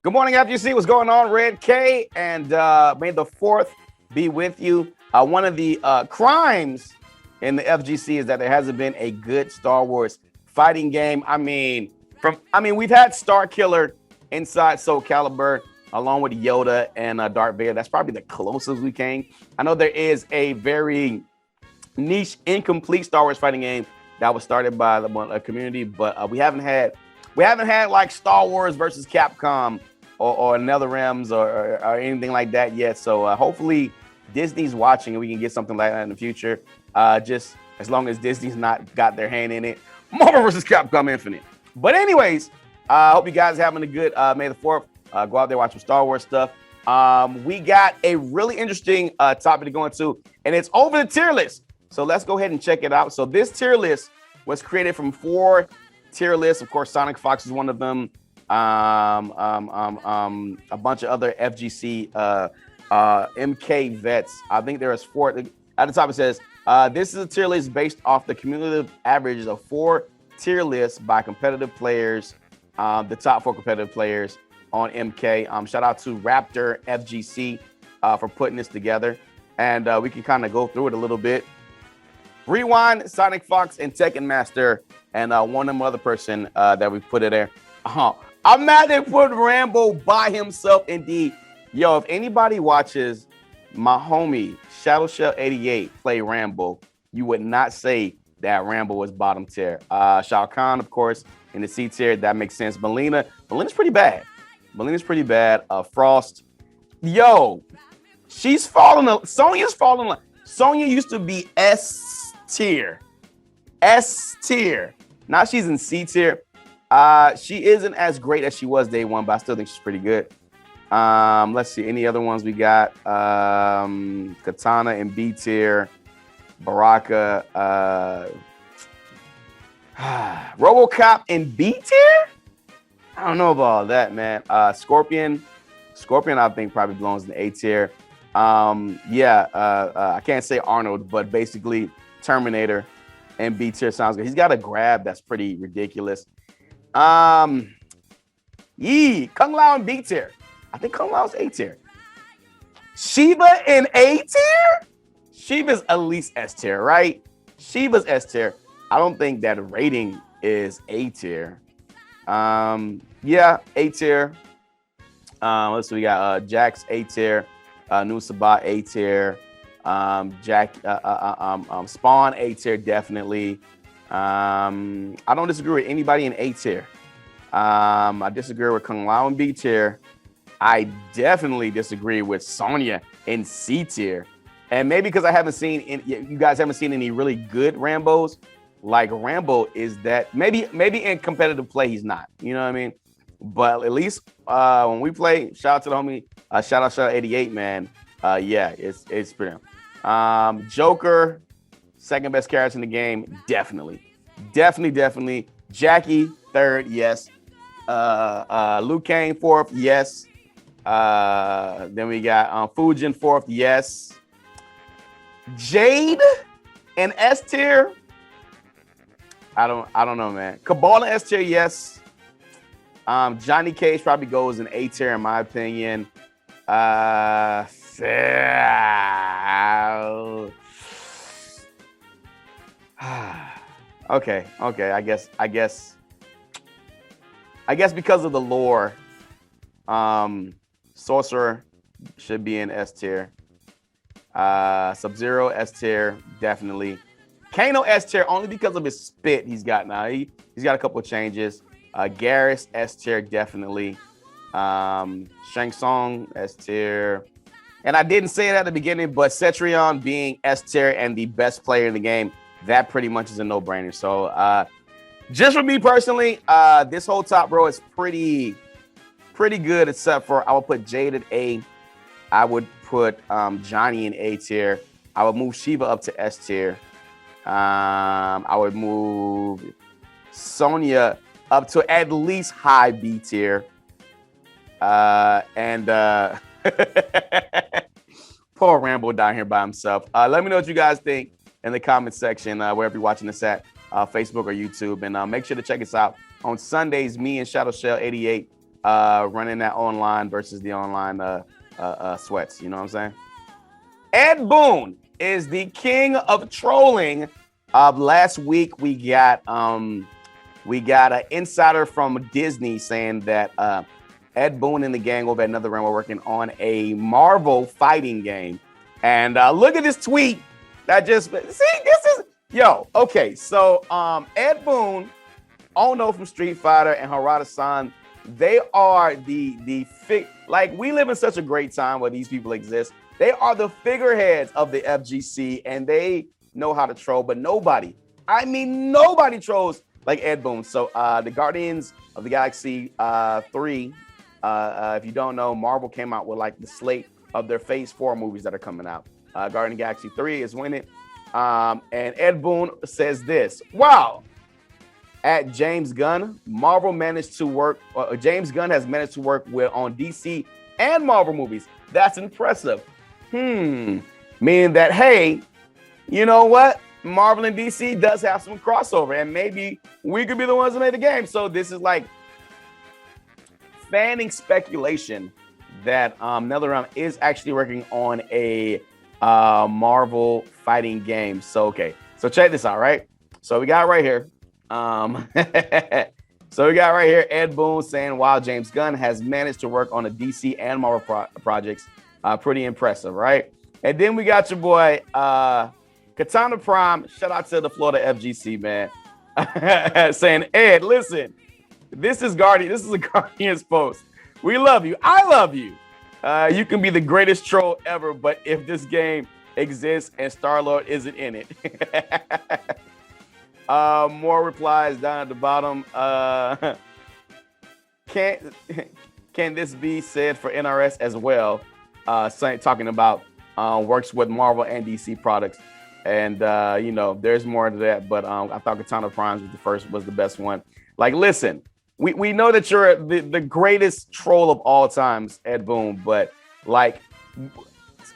Good morning, FGC. What's going on, Red K? And may the 4th be with you. One of the crimes in the FGC is that there hasn't been a good Star Wars fighting game. We've had Star Killer inside Soul Calibur along with Yoda and Darth Vader. That's probably the closest we came. I know there is a very niche, incomplete Star Wars fighting game that was started by the community, but we haven't had like Star Wars versus Capcom or NetherRealms or anything like that yet. So hopefully Disney's watching and we can get something like that in the future. Just as long as Disney's not got their hand in it. Marvel versus Capcom Infinite. But anyways, I hope you guys are having a good May the 4th. Go out there, watch some Star Wars stuff. We got a really interesting topic to go into, and it's over the tier list. So let's go ahead and check it out. So this tier list was created from 4 tier lists. Of course, Sonic Fox is one of them. A bunch of other FGC MK vets. I think there is 4. At the top it says, this is a tier list based off the cumulative averages of 4 tier lists by competitive players, the top 4 competitive players on MK. Shout out to Raptor FGC for putting this together. And we can kind of go through it a little bit. Rewind, Sonic Fox, and Tekken Master, and one other person that we put it there. I'm mad they put Rambo by himself, indeed. Yo, if anybody watches my homie ShadowShell88 play Rambo, you would not say that Rambo was bottom tier. Shao Kahn, of course, in the C tier. That makes sense. Melina's pretty bad. Frost. Yo, she's falling. Sonya's falling. Sonya used to be S tier. Now she's in C tier. She isn't as great as she was day one, but I still think she's pretty good. Let's see any other ones we got. Katana in B tier. Baraka. RoboCop in B tier? I don't know about all that, man. Scorpion, I think probably belongs in the A tier. I can't say Arnold, but basically Terminator and B tier sounds good. He's got a grab that's pretty ridiculous. Kung Lao in B tier. I think Kung Lao's A tier. Shiva in A tier? Shiva's at least S tier, right? Shiva's S tier. I don't think that rating is A tier. A tier. Let's see, we got Jax A tier, New Sabat A tier, Spawn A tier definitely. I don't disagree with anybody in A tier. I disagree with Kung Lao in B tier. I definitely disagree with Sonya in C tier. And maybe because you guys haven't seen any really good Rambos. Like Rambo is that maybe in competitive play he's not. You know what I mean? But at least when we play, shout out to the homie, shout out 88, man. It's pretty. Joker, second best character in the game, definitely. Jackie, third, yes. Liu Kang, fourth, yes. Then we got Fujin, fourth, yes. Jade in S tier. I don't know, man. Cabal in S tier, yes. Johnny Cage probably goes in A tier in my opinion. Okay. I guess because of the lore, Sorcerer should be in S tier. Sub-Zero S tier, definitely. Kano S tier only because of his spit he's got now. He's got a couple of changes. Garrus S tier, definitely. Shang Tsung S tier. And I didn't say it at the beginning, but Cetrion being S tier and the best player in the game, that pretty much is a no-brainer. So just for me personally, this whole top row is pretty good, except for I would put Jade at A. I would put Johnny in A tier. I would move Shiva up to S tier. I would move Sonya up to at least high B tier. Poor Rambo down here by himself. Let me know what you guys think in the comment section, wherever you're watching this at, Facebook or YouTube. And make sure to check us out on Sundays. Me and ShadowShell88 running that online versus the online sweats. You know what I'm saying? Ed Boon is the king of trolling. Last week we got an insider from Disney saying that Ed Boon and the gang over at Another Realm were working on a Marvel fighting game. And look at this tweet that just this is okay. So Ed Boon, Ono from Street Fighter, and Harada-san, they are like, we live in such a great time where these people exist. They are the figureheads of the FGC, and they know how to troll, but nobody trolls like Ed Boon. So the Guardians of the Galaxy 3, if you don't know, Marvel came out with like the slate of their Phase 4 movies that are coming out. Guardians of the Galaxy 3 is winning. And Ed Boon says this: wow, at James Gunn, Marvel managed to work, James Gunn has managed to work on DC and Marvel movies. That's impressive. Meaning that, hey, you know what? Marvel and DC does have some crossover, and maybe we could be the ones that made the game. So this is like fanning speculation that NetherRealm is actually working on a Marvel fighting game. So so check this out, right? So we got right here. So we got right here Ed Boon saying, wow, James Gunn has managed to work on the DC and Marvel projects. Pretty impressive, right? And then we got your boy Katana Prime. Shout out to the Florida FGC, man. Saying, Ed, listen, this is a Guardians post. We love you. I love you. You can be the greatest troll ever, but if this game exists and Star-Lord isn't in it. More replies down at the bottom. Can this be said for NRS as well? Talking about works with Marvel and DC products. And, there's more to that. But I thought Katana Primes was the best one. Like, listen, we know that you're the greatest troll of all times, Ed Boon. But, like,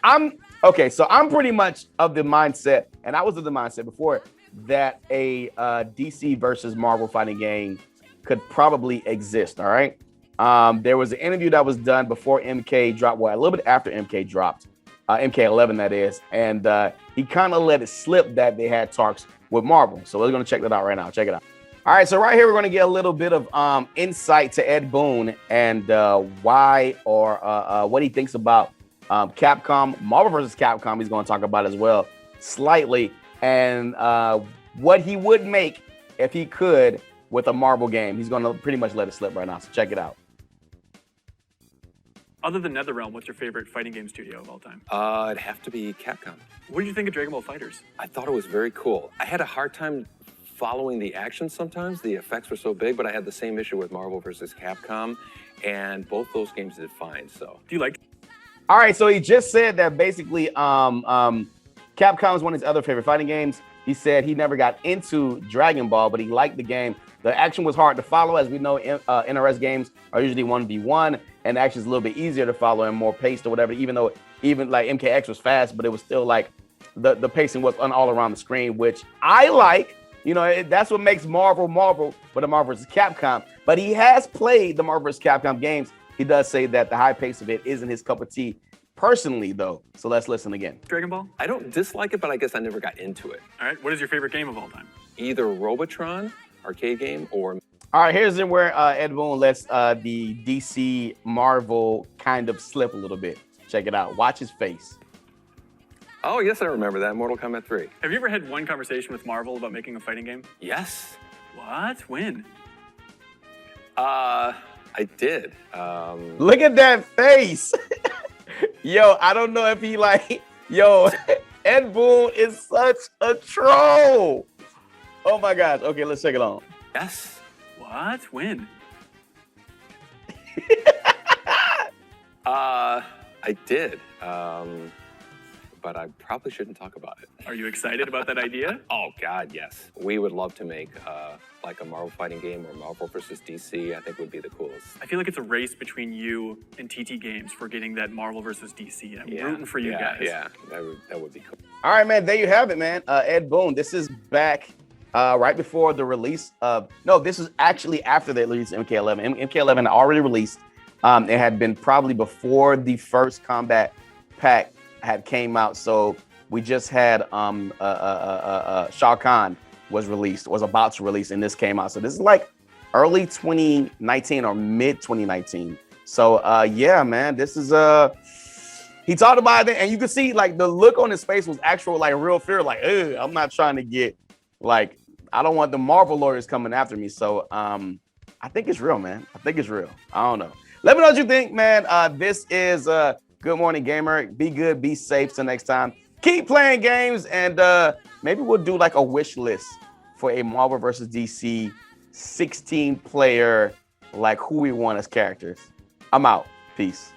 I'm pretty much of the mindset, and I was of the mindset before, that a DC versus Marvel fighting game could probably exist, all right? There was an interview that was done before MK dropped, a little bit after MK dropped, MK11 that is, and he kind of let it slip that they had talks with Marvel. So we're going to check that out right now. Check it out. All right, so right here we're going to get a little bit of insight to Ed Boon and why or what he thinks about Capcom, Marvel versus Capcom. He's going to talk about as well slightly, and what he would make if he could with a Marvel game. He's going to pretty much let it slip right now, so check it out. Other than NetherRealm, what's your favorite fighting game studio of all time? It'd have to be Capcom. What did you think of Dragon Ball FighterZ? I thought it was very cool. I had a hard time following the action sometimes. The effects were so big, but I had the same issue with Marvel versus Capcom, and both those games did fine, so. Do you like? All right, so he just said that basically Capcom is one of his other favorite fighting games. He said he never got into Dragon Ball, but he liked the game. The action was hard to follow. As we know, NRS games are usually 1v1, and the action is a little bit easier to follow and more paced or whatever, even though like MKX was fast, but it was still like the pacing was all around the screen, which I like. That's what makes Marvel, but the Marvel vs. Capcom. But he has played the Marvel vs. Capcom games. He does say that the high pace of it isn't his cup of tea personally, though. So let's listen again. Dragon Ball? I don't dislike it, but I guess I never got into it. All right, what is your favorite game of all time? Either Robotron, arcade game, or... All right, here's where Ed Boon lets the DC Marvel kind of slip a little bit. Check it out. Watch his face. Oh, yes, I remember that. Mortal Kombat 3. Have you ever had one conversation with Marvel about making a fighting game? Yes. What? When? I did. Look at that face. Yo, I don't know if he Ed Boon is such a troll. Oh my gosh. Okay, let's check it on. Yes. What? When? I did. But I probably shouldn't talk about it. Are you excited about that idea? Oh, God, yes. We would love to make like a Marvel fighting game or Marvel versus DC. I think would be the coolest. I feel like it's a race between you and TT Games for getting that Marvel versus DC. I'm rooting for you guys. Yeah, that would be cool. All right, man. There you have it, man. Ed Boon. This is back right before the release of, no, this is actually after they released MK11. MK11 had already released. It had been probably before the first combat pack had came out. So we just had Shao Kahn was about to release, and this came out. So this is like early 2019 or mid 2019. So yeah, man, this is he talked about it, and you could see like the look on his face was actual like real fear, like, I'm not trying to get like, I don't want the Marvel lawyers coming after me. So I think it's real, man. I think it's real. I don't know. Let me know what you think, man. This is Good Morning Gamer. Be good, be safe till next time. Keep playing games, and maybe we'll do like a wish list for a Marvel versus DC 16 player, like who we want as characters. I'm out. Peace.